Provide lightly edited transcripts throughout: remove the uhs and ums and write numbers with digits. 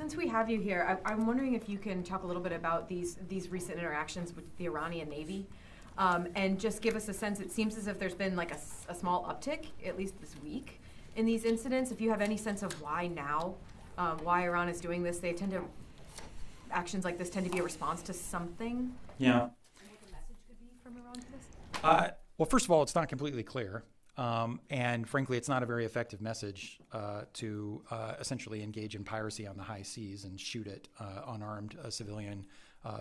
Since we have you here, I'm wondering if you can talk a little bit about these recent interactions with the Iranian Navy, and just give us a sense. It seems as if there's been like a small uptick, at least this week, in these incidents. If you have any sense of why now, why Iran is doing this, actions like this tend to be a response to something. Yeah. And what the message could be from Iran to this? Well, first of all, it's not completely clear. And frankly, it's not a very effective message to essentially engage in piracy on the high seas and shoot at unarmed civilian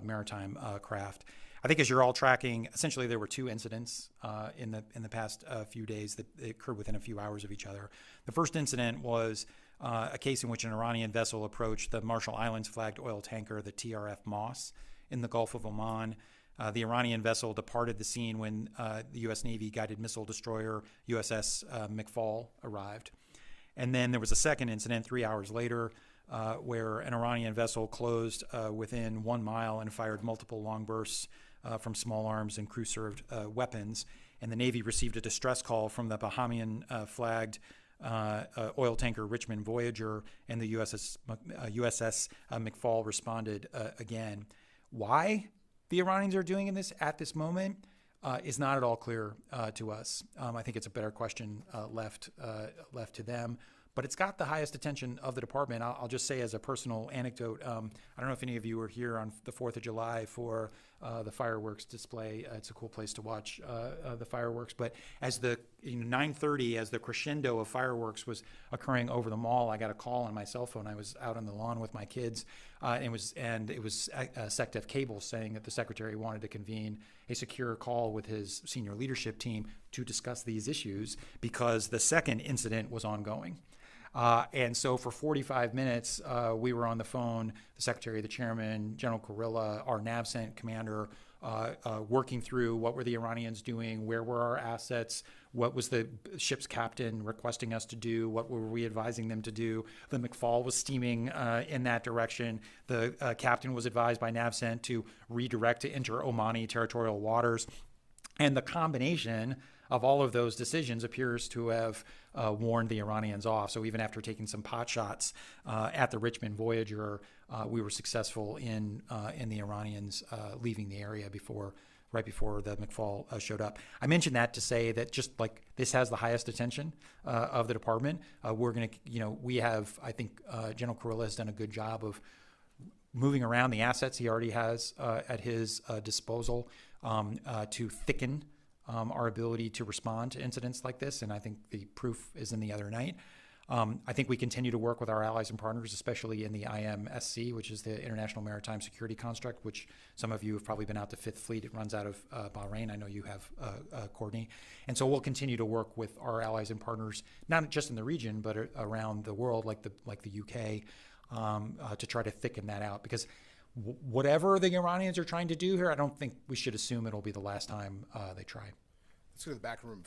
maritime craft. I think as you're all tracking, essentially there were two incidents in the past few days that occurred within a few hours of each other. The first incident was a case in which an Iranian vessel approached the Marshall Islands flagged oil tanker, the TRF Moss, in the Gulf of Oman. The Iranian vessel departed the scene when the U.S. Navy guided missile destroyer USS McFall arrived. And then there was a second incident 3 hours later where an Iranian vessel closed within 1 mile and fired multiple long bursts from small arms and crew-served weapons. And the Navy received a distress call from the Bahamian-flagged oil tanker Richmond Voyager, and the USS McFall responded again. Why the Iranians are doing this at this moment is not at all clear to us. I think it's a better question left to them. But it's got the highest attention of the department. I'll just say as a personal anecdote, I don't know if any of you were here on the 4th of July for the fireworks display. It's a cool place to watch the fireworks. But as the 9:30, as the crescendo of fireworks was occurring over the mall, I got a call on my cell phone. I was out on the lawn with my kids, and it was SecDef Cable saying that the secretary wanted to convene a secure call with his senior leadership team to discuss these issues because the second incident was ongoing. And so for 45 minutes, we were on the phone, the secretary, the chairman, General Kurilla, our NAVCENT commander, working through what were the Iranians doing, where were our assets, what was the ship's captain requesting us to do, what were we advising them to do. The McFall was steaming in that direction. The captain was advised by NAVCENT to redirect to enter Omani territorial waters. And the combination of all of those decisions appears to have warned the Iranians off. So even after taking some pot shots at the Richmond Voyager, we were successful in the Iranians leaving the area right before the McFall showed up. I mentioned that to say that just like this has the highest attention of the department. We're going to, we have, I think General Kurilla has done a good job of moving around the assets he already has at his disposal to thicken our ability to respond to incidents like this, and I think the proof is in the other night. I think we continue to work with our allies and partners, especially in the IMSC, which is the International Maritime Security Construct, which some of you have probably been out to Fifth Fleet. It runs out of Bahrain. I know you have, Courtney. And so we'll continue to work with our allies and partners, not just in the region, but around the world, like the UK, to try to thicken that out. Because whatever the Iranians are trying to do here, I don't think we should assume it'll be the last time they try. Let's go to the back room